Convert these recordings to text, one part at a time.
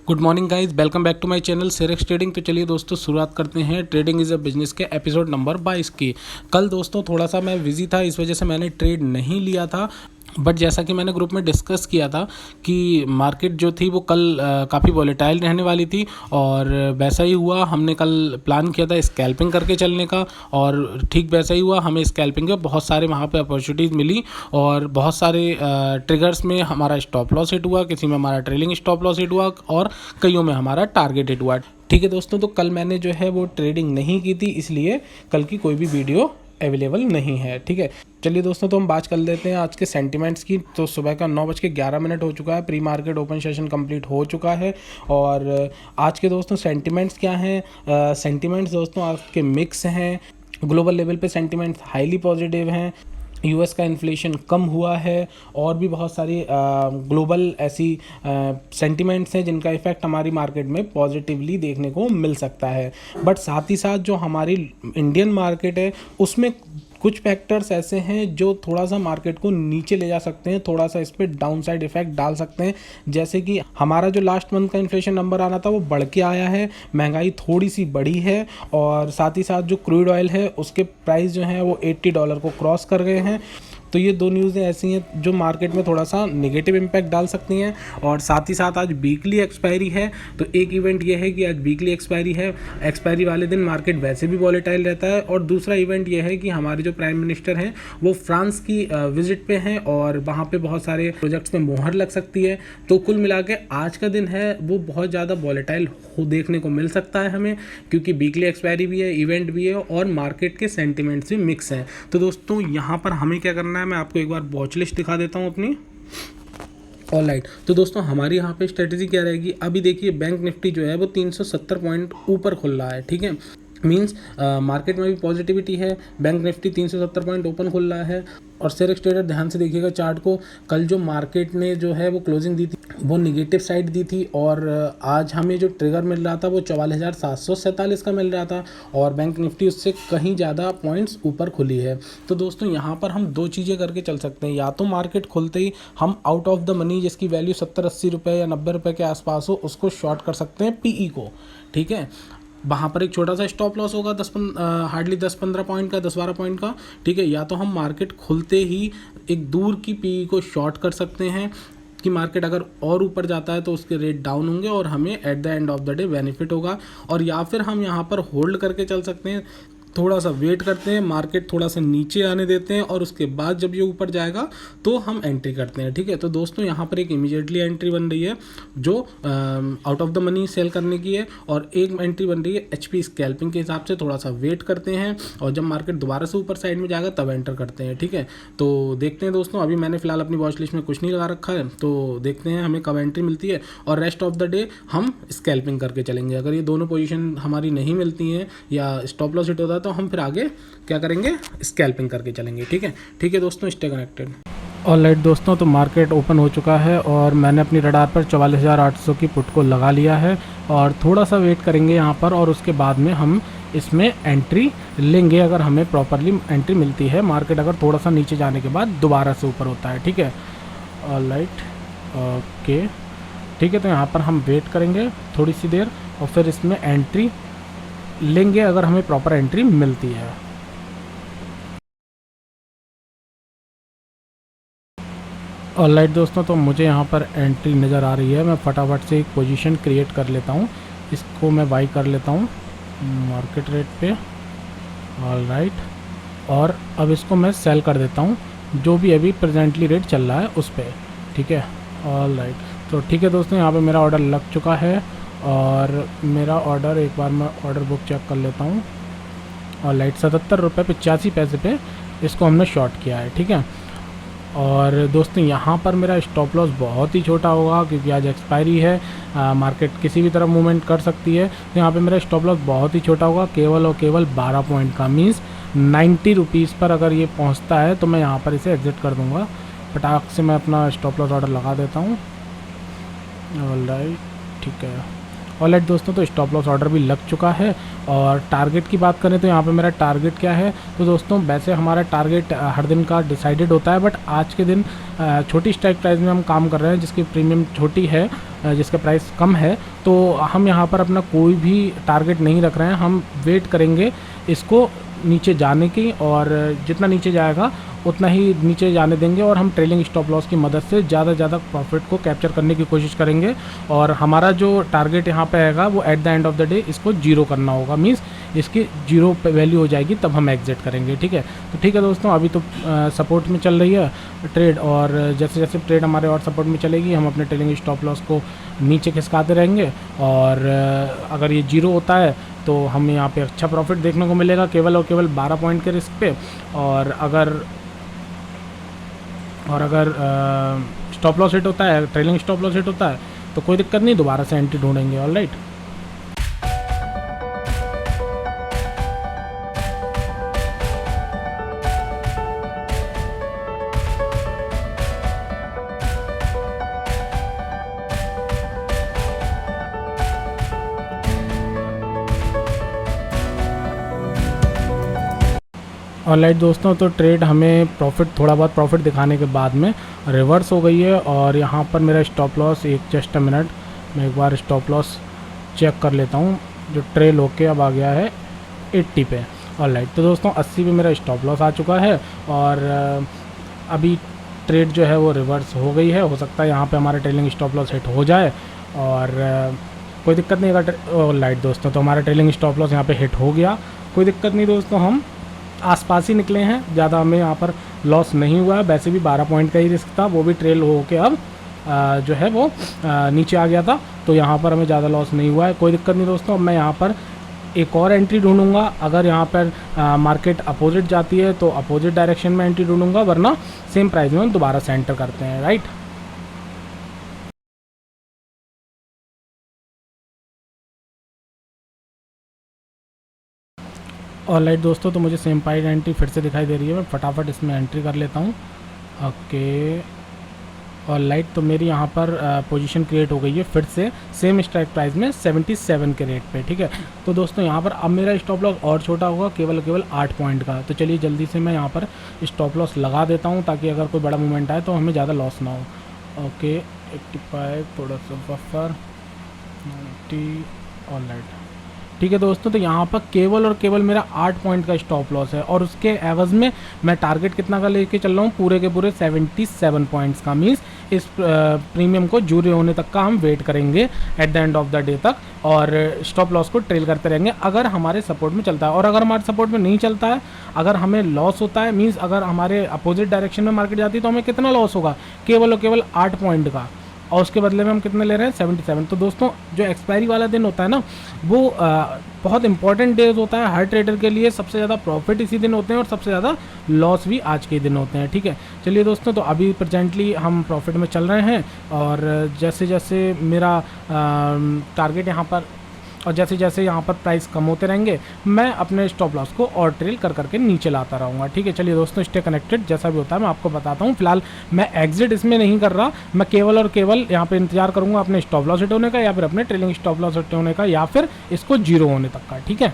Good morning guys, welcome back to my channel Serex trading. तो चलिए दोस्तों शुरुआत करते हैं ट्रेडिंग इज़ अ बिजनेस के एपिसोड नंबर 22 की। कल दोस्तों थोड़ा सा मैं बिजी था, इस वजह से मैंने ट्रेड नहीं लिया था। बट जैसा कि मैंने ग्रुप में डिस्कस किया था कि मार्केट जो थी वो कल काफ़ी वॉलेटाइल रहने वाली थी और वैसा ही हुआ। हमने कल प्लान किया था स्कैल्पिंग करके चलने का और ठीक वैसा ही हुआ। हमें स्कैल्पिंग के बहुत सारे वहाँ पे अपॉर्चुनिटीज़ मिली और बहुत सारे ट्रिगर्स में हमारा स्टॉप लॉस हिट हुआ, किसी में हमारा ट्रेलिंग स्टॉप लॉस हिट हुआ और कईयों में हमारा टारगेट हिट हुआ। ठीक है दोस्तों, तो कल मैंने जो है वो ट्रेडिंग नहीं की थी, इसलिए कल की कोई भी वीडियो अवेलेबल नहीं है। ठीक है, चलिए दोस्तों तो हम बात कर लेते हैं आज के सेंटिमेंट्स की। तो सुबह का 9:11 हो चुका है, pre market open session complete हो चुका है। और आज के दोस्तों सेंटिमेंट्स क्या हैं? सेंटिमेंट्स दोस्तों आज के मिक्स हैं। ग्लोबल लेवल पे सेंटिमेंट्स हाईली पॉजिटिव हैं। यूएस का इन्फ्लेशन कम हुआ है और भी बहुत सारी ग्लोबल ऐसी सेंटिमेंट्स हैं जिनका इफेक्ट हमारी मार्केट में पॉजिटिवली देखने को मिल सकता है। बट साथ ही साथ जो हमारी इंडियन मार्केट है उसमें कुछ फैक्टर्स ऐसे हैं जो थोड़ा सा मार्केट को नीचे ले जा सकते हैं, थोड़ा सा इस पर डाउन साइड इफेक्ट डाल सकते हैं। जैसे कि हमारा जो लास्ट मंथ का इन्फ्लेशन नंबर आना था वो बढ़ के आया है, महंगाई थोड़ी सी बढ़ी है और साथ ही साथ जो क्रूड ऑयल है उसके प्राइस जो हैं वो $80 को क्रॉस कर गए हैं। तो ये दो न्यूज़ें ऐसी हैं जो मार्केट में थोड़ा सा नेगेटिव इम्पैक्ट डाल सकती हैं। और साथ ही साथ आज वीकली एक्सपायरी है, तो एक इवेंट ये है कि आज वीकली एक्सपायरी है। एक्सपायरी वाले दिन मार्केट वैसे भी वॉलेटाइल रहता है। और दूसरा इवेंट ये है कि हमारे जो प्राइम मिनिस्टर हैं वो फ्रांस की विजिट पे हैं और वहाँ पे बहुत सारे प्रोजेक्ट्स में मोहर लग सकती है। तो कुल मिला के आज का दिन है वो बहुत ज़्यादा वॉलेटाइल देखने को मिल सकता है हमें, क्योंकि वीकली एक्सपायरी भी है, इवेंट भी है और मार्केट के सेंटिमेंट्स भी मिक्स हैं। तो दोस्तों यहाँ पर हमें क्या करना है, मैं आपको एक बार वॉच लिस्ट दिखा देता हूँ अपनी। ऑलराइट, तो दोस्तों हमारी यहाँ पे स्ट्रेटेजी क्या रहेगी? अभी देखिए बैंक निफ्टी जो है वो 370 पॉइंट ऊपर खुल रहा है। ठीक है, मीन्स मार्केट में भी पॉजिटिविटी है। बैंक निफ्टी 370 पॉइंट ओपन खुल रहा है। और सेरेक्स ट्रेडर ध्यान से देखिएगा चार्ट को, कल जो मार्केट ने जो है वो क्लोजिंग दी थी वो निगेटिव साइड दी थी और आज हमें जो ट्रिगर मिल रहा था वो 44,747 का मिल रहा था और बैंक निफ्टी उससे कहीं ज़्यादा पॉइंट्स ऊपर खुली है। तो दोस्तों यहाँ पर हम दो चीज़ें करके चल सकते हैं, या तो मार्केट खुलते ही हम आउट ऑफ द मनी जिसकी वैल्यू 70-80 रुपये या 90 रुपये के आसपास हो उसको शॉर्ट कर सकते हैं, पीई को। ठीक है, वहाँ पर एक छोटा सा स्टॉप लॉस होगा हार्डली 10-15 पॉइंट का, 10-12 पॉइंट का। ठीक है, या तो हम मार्केट खुलते ही एक दूर की पी को शॉर्ट कर सकते हैं कि मार्केट अगर और ऊपर जाता है तो उसके रेट डाउन होंगे और हमें at the end of the day benefit होगा। और या फिर हम यहाँ पर होल्ड करके चल सकते हैं, थोड़ा सा वेट करते हैं, मार्केट थोड़ा सा नीचे आने देते हैं और उसके बाद जब ये ऊपर जाएगा तो हम एंट्री करते हैं। ठीक है, तो दोस्तों यहाँ पर एक इमीडिएटली एंट्री बन रही है जो out of the money sell करने की है और एक एंट्री बन रही है एचपी स्कैल्पिंग के हिसाब से। थोड़ा सा वेट करते हैं और जब मार्केट दोबारा से ऊपर साइड में जाएगा तब एंटर करते हैं। ठीक है, तो देखते हैं दोस्तों, अभी मैंने फिलहाल अपनी वॉच लिस्ट में कुछ नहीं लगा रखा है, तो देखते हैं हमें कब एंट्री मिलती है और रेस्ट ऑफ द डे हम स्कैल्पिंग करके चलेंगे। अगर ये दोनों पोजीशन हमारी नहीं मिलती हैं या स्टॉप लॉस हिट होता है तो हम फिर आगे क्या करेंगे, स्कैल्पिंग करके चलेंगे। ठीक है दोस्तों, स्टे कनेक्टेड। ऑलराइट दोस्तों, तो मार्केट ओपन हो चुका है और मैंने अपनी रडार पर 44,800 की पुट को लगा लिया है और थोड़ा सा वेट करेंगे यहाँ पर और उसके बाद में हम इसमें एंट्री लेंगे अगर हमें प्रॉपरली एंट्री मिलती है। मार्केट अगर थोड़ा सा नीचे जाने के बाद दोबारा से ऊपर होता है। ठीक है, ऑलराइट, ओके, ठीक है, तो यहाँ पर हम वेट करेंगे थोड़ी सी देर और फिर इसमें एंट्री लेंगे अगर हमें प्रॉपर एंट्री मिलती है। ऑलराइट दोस्तों, तो मुझे यहाँ पर एंट्री नज़र आ रही है। मैं फटाफट से एक पोजीशन क्रिएट कर लेता हूँ, इसको मैं बाई कर लेता हूँ मार्केट रेट पे। ऑलराइट, और अब इसको मैं सेल कर देता हूँ जो भी अभी प्रेजेंटली रेट चल रहा है उस पर। ठीक है, ऑलराइट, तो ठीक है दोस्तों, यहाँ पे मेरा ऑर्डर लग चुका है और मेरा ऑर्डर एक बार मैं ऑर्डर बुक चेक कर लेता हूँ। ऑलराइट, 77 रुपये 85 पैसे पे इसको हमने शॉर्ट किया है। ठीक है, और दोस्तों यहाँ पर मेरा स्टॉप लॉस बहुत ही छोटा होगा क्योंकि आज एक्सपायरी है, मार्केट किसी भी तरफ मूवमेंट कर सकती है। तो यहाँ पे मेरा स्टॉप लॉस बहुत ही छोटा होगा, केवल और केवल 12 पॉइंट का। मीन्स 90 रुपीज़ पर अगर ये पहुँचता है तो मैं यहाँ पर इसे एग्जिट कर दूँगा। फटाक से मैं अपना स्टॉप लॉस ऑर्डर लगा देता हूँ। ऑलराइट, ठीक है। ऑलराइट दोस्तों, तो स्टॉप लॉस ऑर्डर भी लग चुका है। और टारगेट की बात करें तो यहाँ पे मेरा टारगेट क्या है, तो दोस्तों वैसे हमारा टारगेट हर दिन का डिसाइडेड होता है, बट आज के दिन छोटी स्ट्राइक प्राइस में हम काम कर रहे हैं जिसकी प्रीमियम छोटी है जिसका प्राइस कम है, तो हम यहाँ पर अपना कोई भी टारगेट नहीं रख रहे हैं। हम वेट करेंगे इसको नीचे जाने की, और जितना नीचे जाएगा उतना ही नीचे जाने देंगे, और हम ट्रेलिंग स्टॉप लॉस की मदद से ज़्यादा प्रॉफिट को कैप्चर करने की कोशिश करेंगे। और हमारा जो टारगेट यहाँ पे आएगा वो at the end of the day इसको जीरो करना होगा, मीन्स इसकी जीरो वैल्यू हो जाएगी तब हम एग्जिट करेंगे। ठीक है, तो ठीक है दोस्तों, अभी तो सपोर्ट में चल रही है ट्रेड, और जैसे जैसे ट्रेड हमारे और सपोर्ट में चलेगी हम अपने ट्रेलिंग स्टॉप लॉस को नीचे खिसकाते रहेंगे, और अगर ये जीरो होता है तो हमें यहाँ पे अच्छा प्रॉफिट देखने को मिलेगा केवल और केवल 12 पॉइंट के रिस्क पे। और अगर स्टॉप लॉस हिट होता है, ट्रेलिंग स्टॉप लॉस हिट होता है, तो कोई दिक्कत नहीं, दोबारा से एंट्री ढूंढेंगे। ऑलराइट, ऑलराइट दोस्तों, तो ट्रेड हमें थोड़ा बहुत प्रॉफिट दिखाने के बाद में रिवर्स हो गई है, और यहाँ पर मेरा stop loss just a minute, मैं एक बार स्टॉप लॉस चेक कर लेता हूँ, जो ट्रेल होके अब आ गया है 80 पे। ऑलराइट, तो दोस्तों 80 पे मेरा स्टॉप लॉस आ चुका है, और अभी ट्रेड जो है वो रिवर्स हो गई है। हो सकता है यहाँ पे हमारा ट्रेलिंग स्टॉप लॉस हिट हो जाए, और कोई दिक्कत नहीं। अगर ऑलराइट दोस्तों, तो हमारा ट्रेलिंग स्टॉप लॉस यहाँ पे हिट हो गया, कोई दिक्कत नहीं दोस्तों, हम आसपास ही निकले हैं, ज़्यादा हमें यहाँ पर लॉस नहीं हुआ है। वैसे भी 12 पॉइंट का ही रिस्क था, वो भी ट्रेल हो के अब जो है वो नीचे आ गया था, तो यहाँ पर हमें ज़्यादा लॉस नहीं हुआ है, कोई दिक्कत नहीं दोस्तों। अब मैं यहाँ पर एक और एंट्री ढूंढूंगा, अगर यहाँ पर मार्केट अपोजिट जाती है तो अपोजिट डायरेक्शन में एंट्री ढूंढूंगा, वरना सेम प्राइस में दोबारा से एंटर करते हैं। राइट, ऑलराइट दोस्तों, तो मुझे सेम प्राइस एंट्री फिर से दिखाई दे रही है, मैं फटाफट इसमें एंट्री कर लेता हूँ। ओके, ऑलराइट, तो मेरी यहाँ पर पोजीशन क्रिएट हो गई है फिर से सेम स्ट्राइक प्राइस में 77 के रेट पे। ठीक है, तो दोस्तों यहाँ पर अब मेरा स्टॉप लॉस और छोटा होगा, केवल 8 पॉइंट का। तो चलिए जल्दी से मैं यहाँ पर स्टॉप लॉस लगा देता हूँ, ताकि अगर कोई बड़ा मूवमेंट आए तो हमें ज़्यादा लॉस ना हो। ओके, 85, थोड़ा सा बफर 90। ऑलराइट, ठीक है दोस्तों, तो यहाँ पर केवल और केवल मेरा 8 पॉइंट का स्टॉप लॉस है, और उसके एवज में मैं टारगेट कितना का लेके चल रहा हूँ, पूरे के पूरे 77 पॉइंट्स का। मीन्स इस प्रीमियम को जूरे होने तक का हम वेट करेंगे at the end of the day तक, और स्टॉप लॉस को ट्रेल करते रहेंगे अगर हमारे सपोर्ट में चलता है। और अगर हमारे सपोर्ट में नहीं चलता है, अगर हमें लॉस होता है, मीन्स अगर हमारे अपोजिट डायरेक्शन में मार्केट जाती है, तो हमें कितना लॉस होगा, केवल और केवल 8 पॉइंट का, और उसके बदले में हम कितने ले रहे हैं, 77। तो दोस्तों जो एक्सपायरी वाला दिन होता है ना, वो बहुत इंपॉर्टेंट डेज होता है हर ट्रेडर के लिए। सबसे ज़्यादा प्रॉफिट इसी दिन होते हैं, और सबसे ज़्यादा लॉस भी आज के दिन होते हैं। ठीक है, चलिए दोस्तों, तो अभी प्रेजेंटली हम प्रॉफिट में चल रहे हैं, और जैसे जैसे मेरा टारगेट यहाँ पर, और जैसे जैसे यहाँ पर प्राइस कम होते रहेंगे, मैं अपने स्टॉप लॉस को और ट्रेल कर करके नीचे लाता रहूँगा। ठीक है, चलिए दोस्तों, स्टे कनेक्टेड, जैसा भी होता है मैं आपको बताता हूँ। फिलहाल मैं एग्जिट इसमें नहीं कर रहा, मैं केवल और केवल यहाँ पे इंतजार करूँगा अपने स्टॉप लॉस हिट होने का, या फिर अपने ट्रेलिंग स्टॉप लॉस हिट होने का, या फिर इसको जीरो होने तक का। ठीक है,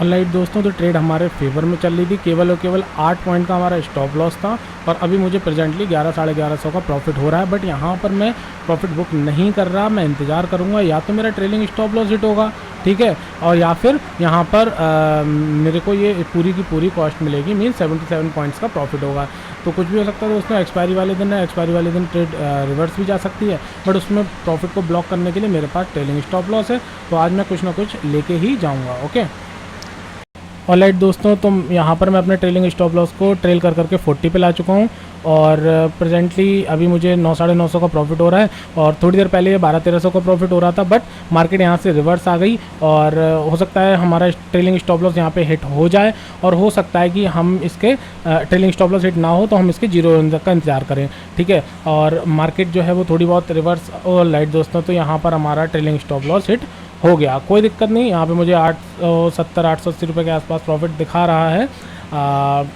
ऑलराइट दोस्तों, तो ट्रेड हमारे फेवर में चल रही थी, केवल और केवल 8 पॉइंट का हमारा स्टॉप लॉस था, और अभी मुझे प्रेजेंटली 11 साढ़े 1100 का प्रॉफिट हो रहा है। बट यहाँ पर मैं प्रॉफिट बुक नहीं कर रहा, मैं इंतज़ार करूँगा, या तो मेरा ट्रेलिंग स्टॉप लॉस हिट होगा, ठीक है, और या फिर यहाँ पर मेरे को ये पूरी की पूरी कॉस्ट मिलेगी, मीन 77 पॉइंट्स का प्रॉफिट होगा। तो कुछ भी हो सकता है दोस्तों, एक्सपायरी वाले दिन है, एक्सपायरी वाले दिन ट्रेड रिवर्स भी जा सकती है, बट उसमें प्रॉफिट को ब्लॉक करने के लिए मेरे पास ट्रेलिंग स्टॉप लॉस है, तो आज मैं कुछ ना कुछ लेके ही जाऊँगा। ओके, ऑलराइट दोस्तों, तो यहाँ पर मैं अपने ट्रेलिंग स्टॉप लॉस को ट्रेल कर करके 40 पे ला चुका हूँ, और प्रेजेंटली अभी मुझे 9 साढ़े 900 का प्रॉफिट हो रहा है, और थोड़ी देर पहले ये 1200-1300 का प्रॉफिट हो रहा था, बट मार्केट यहाँ से रिवर्स आ गई, और हो सकता है हमारा ट्रेलिंग स्टॉप लॉस यहाँ पे हिट हो जाए, और हो सकता है कि हम इसके ट्रेलिंग स्टॉप लॉस हिट ना हो तो हम इसके जीरो होने तक का इंतजार करें। ठीक है, और मार्केट जो है वो थोड़ी बहुत रिवर्स। ऑलराइट दोस्तों, तो यहाँ पर हमारा ट्रेलिंग स्टॉप लॉस हिट हो गया, कोई दिक्कत नहीं। यहाँ पे मुझे 870-880 रुपये के आसपास प्रॉफिट दिखा रहा है,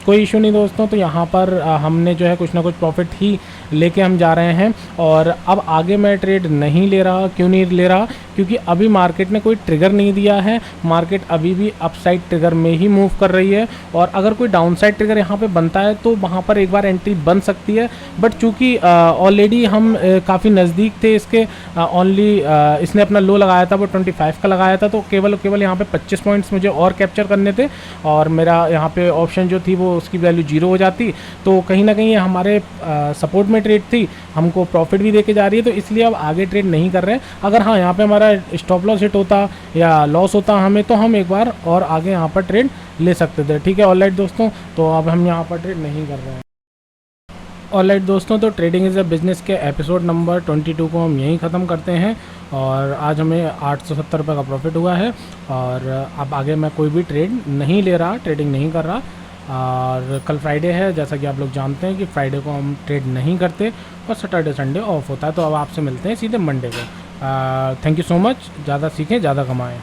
कोई इशू नहीं दोस्तों। तो यहाँ पर हमने जो है कुछ ना कुछ प्रॉफिट ही लेके हम जा रहे हैं। और अब आगे मैं ट्रेड नहीं ले रहा। क्यों नहीं ले रहा? क्योंकि अभी मार्केट ने कोई ट्रिगर नहीं दिया है, मार्केट अभी भी अपसाइड ट्रिगर में ही मूव कर रही है। और अगर कोई डाउनसाइड ट्रिगर यहाँ पे बनता है तो वहाँ पर एक बार एंट्री बन सकती है, बट चूँकि ऑलरेडी हम काफ़ी नज़दीक थे इसके, इसने अपना लो लगाया था वो 25 का लगाया था, तो केवल यहाँ पे 25 पॉइंट्स मुझे और कैप्चर करने थे और मेरा यहाँ पे ऑप्शन जो थी वो उसकी वैल्यू 0 हो जाती। तो कहीं ना कहीं ये हमारे सपोर्ट में ट्रेड थी, हमको प्रॉफिट भी देके जा रही है, तो इसलिए अब आगे ट्रेड नहीं कर रहे हैं। अगर हाँ यहाँ पे हमारा स्टॉप लॉस हिट होता या लॉस होता हमें, तो हम एक बार और आगे यहाँ पर ट्रेड ले सकते थे। ठीक है, ऑलराइट दोस्तों, तो अब हम यहाँ पर ट्रेड नहीं कर रहे हैं। ऑलराइट दोस्तों, तो ट्रेडिंग इज़ अ बिज़नेस के एपिसोड नंबर 22 को हम यहीं ख़त्म करते हैं। और आज हमें 870 रुपये का प्रॉफिट हुआ है। और अब आगे मैं कोई भी ट्रेड नहीं ले रहा, ट्रेडिंग नहीं कर रहा। और कल फ्राइडे है, जैसा कि आप लोग जानते हैं कि फ्राइडे को हम ट्रेड नहीं करते और सैटरडे संडे ऑफ होता है। तो अब आपसे मिलते हैं सीधे मंडे को। Thank you so much. ज़्यादा सीखें, ज़्यादा कमाएं।